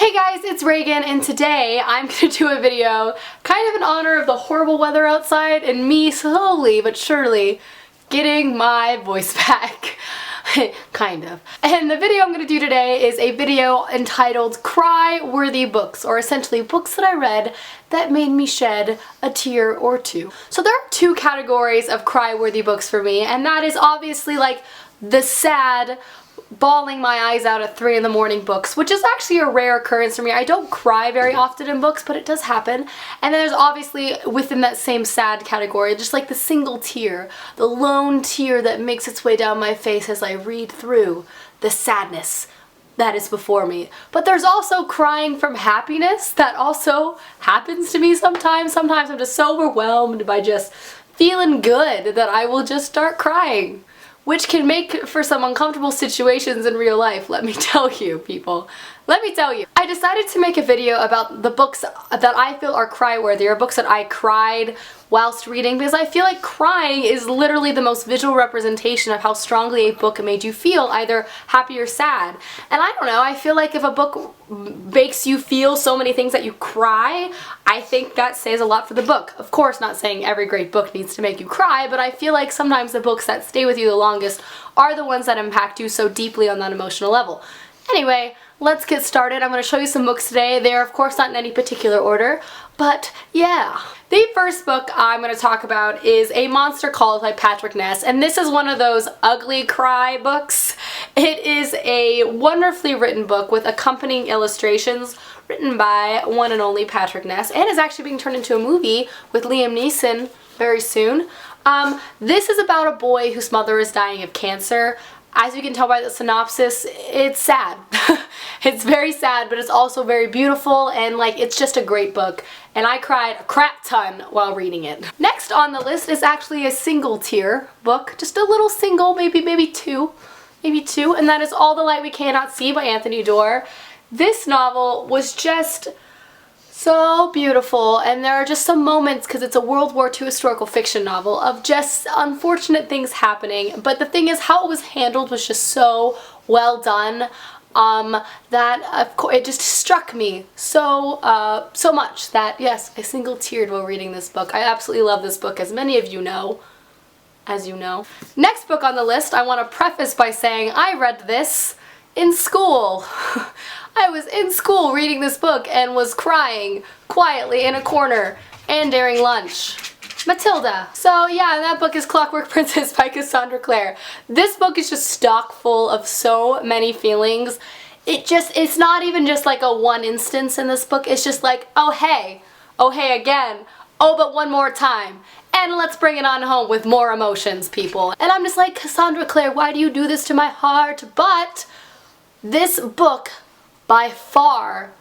Hey guys, it's Reagan, and today I'm going to do a video kind of in honor of the horrible weather outside and me slowly but surely getting my voice back. Kind of. And the video I'm going to do today is a video entitled Cry-Worthy Books, or essentially books that I read that made me shed a tear or two. So there are two categories of cry-worthy books for me, and that is obviously like the sad, bawling my eyes out at 3 in the morning books, which is actually a rare occurrence for me. I don't cry very often in books, but it does happen. And then there's obviously within that same sad category, just like the single tear, the lone tear that makes its way down my face as I read through the sadness that is before me. But there's also crying from happiness that also happens to me sometimes. Sometimes I'm just so overwhelmed by just feeling good that I will just start crying, which can make for some uncomfortable situations in real life, let me tell you, people. Let me tell you. I decided to make a video about the books that I feel are cry-worthy, or books that I cried whilst reading, because I feel like crying is literally the most visual representation of how strongly a book made you feel, either happy or sad. And I don't know, I feel like if a book makes you feel so many things that you cry, I think that says a lot for the book. Of course, not saying every great book needs to make you cry, but I feel like sometimes the books that stay with you the longest are the ones that impact you so deeply on that emotional level. Anyway, let's get started. I'm going to show you some books today. They are of course not in any particular order, but yeah. The first book I'm going to talk about is A Monster Calls by Patrick Ness, and this is one of those ugly cry books. It is a wonderfully written book with accompanying illustrations written by one and only Patrick Ness, and is actually being turned into a movie with Liam Neeson very soon. This is about a boy whose mother is dying of cancer. As you can tell by the synopsis, it's sad. It's very sad, but it's also very beautiful, and like, it's just a great book. And I cried a crap ton while reading it. Next on the list is actually a single tear book, just a little single, maybe two, and that is All the Light We Cannot See by Anthony Doerr. This novel was just so beautiful, and there are just some moments, because it's a World War II historical fiction novel, of just unfortunate things happening, but the thing is how it was handled was just so well done that of course it just struck me so much that yes, I single teared while reading this book. I absolutely love this book, as many of you know. Next book on the list, I want to preface by saying I read this in school. I was in school reading this book and was crying quietly in a corner and during lunch. Matilda. So yeah, that book is Clockwork Princess by Cassandra Clare. This book is just stock full of so many feelings. It's not even just like a one instance in this book. It's just like, oh hey again, oh but one more time. And let's bring it on home with more emotions, people. And I'm just like, Cassandra Clare, why do you do this to my heart? But this book, by far,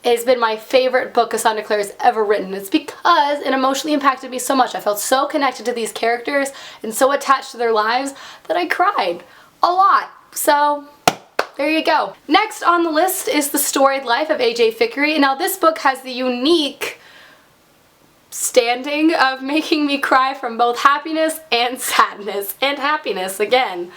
has been my favorite book Cassandra Clare has ever written. It's because it emotionally impacted me so much. I felt so connected to these characters and so attached to their lives that I cried a lot. So there you go. Next on the list is The Storied Life of A.J. Fickery. Now this book has the unique standing of making me cry from both happiness and sadness, and happiness again,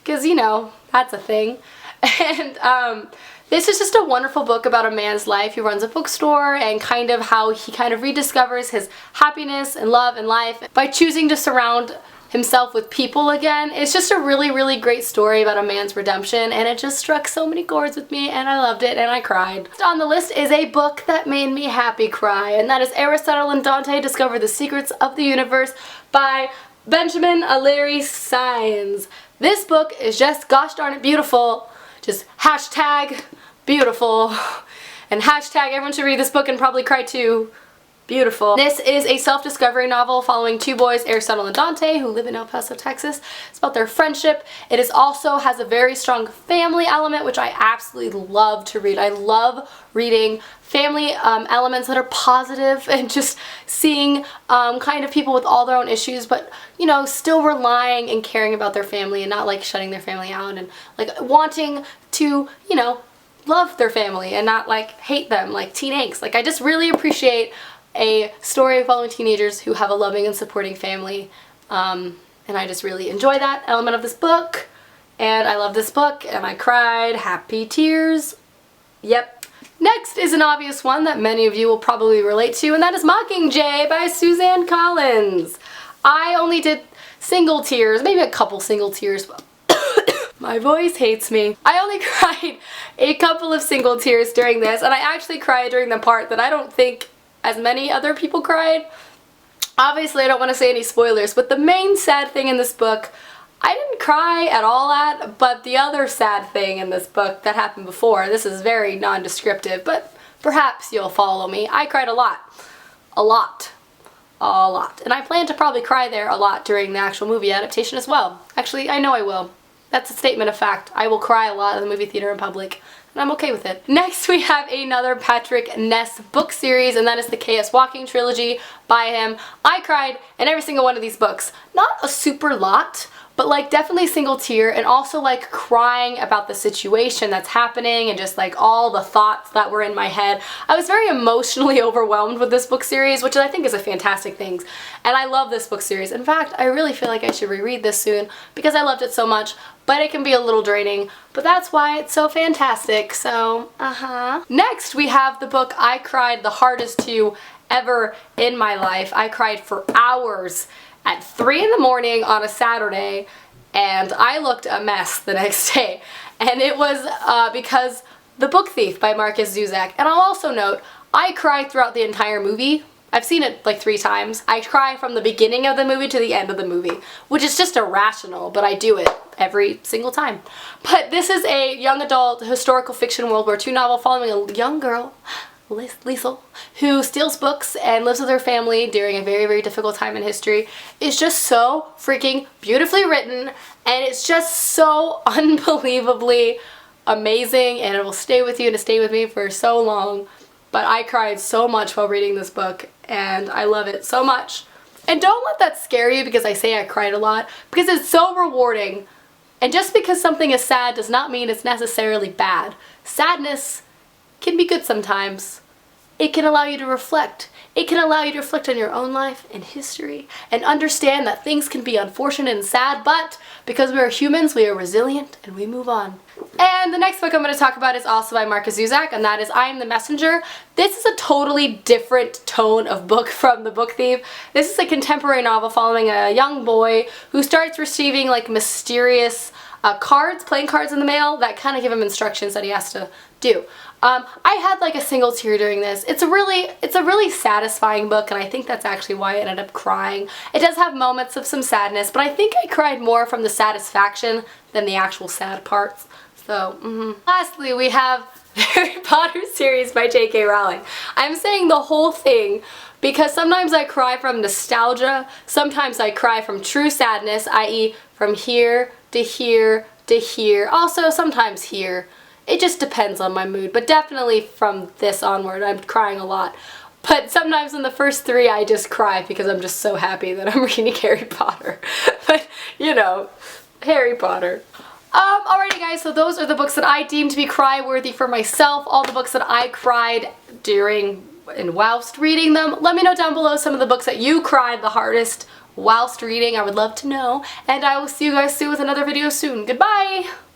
because you know, that's a thing. And this is just a wonderful book about a man's life who runs a bookstore, and kind of how he kind of rediscovers his happiness and love and life by choosing to surround himself with people again. It's just a really, really great story about a man's redemption, and it just struck so many chords with me, and I loved it, and I cried. Next on the list is a book that made me happy cry, and that is Aristotle and Dante Discover the Secrets of the Universe by Benjamin O'Leary Saenz. This book is just gosh darn it beautiful. Just hashtag beautiful, and hashtag everyone should read this book and probably cry too. Beautiful. This is a self-discovery novel following two boys, Aristotle and Dante, who live in El Paso, Texas. It's about their friendship. It is also has a very strong family element, which I absolutely love to read. I love reading family elements that are positive, and just seeing kind of people with all their own issues, but you know, still relying and caring about their family and not like shutting their family out, and like wanting to, you know, love their family and not like hate them like teen angst. Like, I just really appreciate a story following teenagers who have a loving and supporting family, and I just really enjoy that element of this book, and I love this book, and I cried happy tears. Yep. Next is an obvious one that many of you will probably relate to, and that is Mockingjay by Suzanne Collins. I only did single tears, maybe a couple single tears. My voice hates me. I only cried a couple of single tears during this, and I actually cried during the part that I don't think as many other people cried. Obviously, I don't want to say any spoilers, but the main sad thing in this book, I didn't cry at all at, but the other sad thing in this book that happened before, this is very non-descriptive, but perhaps you'll follow me. I cried a lot. A lot. A lot. And I plan to probably cry there a lot during the actual movie adaptation as well. Actually, I know I will. That's a statement of fact. I will cry a lot in the movie theater in public, and I'm okay with it. Next, we have another Patrick Ness book series, and that is the K.S. Walking trilogy by him. I cried in every single one of these books. Not a super lot, but like definitely single tear, and also like crying about the situation that's happening and just like all the thoughts that were in my head. I was very emotionally overwhelmed with this book series, which I think is a fantastic thing. And I love this book series. In fact, I really feel like I should reread this soon because I loved it so much, but it can be a little draining. But that's why it's so fantastic, so Next, we have the book I cried the hardest to ever in my life. I cried for hours at 3 in the morning on a Saturday, and I looked a mess the next day. And it was because The Book Thief by Marcus Zuzak. And I'll also note, I cried throughout the entire movie. I've seen it like 3 times. I cry from the beginning of the movie to the end of the movie, which is just irrational, but I do it every single time. But this is a young adult historical fiction World War II novel following a young girl, Liesel, who steals books and lives with her family during a very, very difficult time in history. It's just so freaking beautifully written, and it's just so unbelievably amazing, and it will stay with you and stay with me for so long. But I cried so much while reading this book, and I love it so much. And don't let that scare you because I say I cried a lot, because it's so rewarding. And just because something is sad does not mean it's necessarily bad. Sadness can be good sometimes. It can allow you to reflect. It can allow you to reflect on your own life and history and understand that things can be unfortunate and sad, but because we are humans, we are resilient and we move on. And the next book I'm going to talk about is also by Marcus Zuzak, and that is I Am the Messenger. This is a totally different tone of book from The Book Thief. This is a contemporary novel following a young boy who starts receiving like mysterious playing cards in the mail that kind of give him instructions that he has to do. I had like a single tear during this. It's a really satisfying book, and I think that's actually why I ended up crying. It does have moments of some sadness, but I think I cried more from the satisfaction than the actual sad parts. So, Lastly, we have the Harry Potter series by J.K. Rowling. I'm saying the whole thing because sometimes I cry from nostalgia, sometimes I cry from true sadness, i.e. from here to here to here, also sometimes here. It just depends on my mood, but definitely from this onward I'm crying a lot. But sometimes in the first 3 I just cry because I'm just so happy that I'm reading Harry Potter. But, you know, Harry Potter. Alrighty guys, so those are the books that I deemed to be cry-worthy for myself, all the books that I cried during and whilst reading them. Let me know down below some of the books that you cried the hardest whilst reading. I would love to know, and I will see you guys soon with another video soon. Goodbye!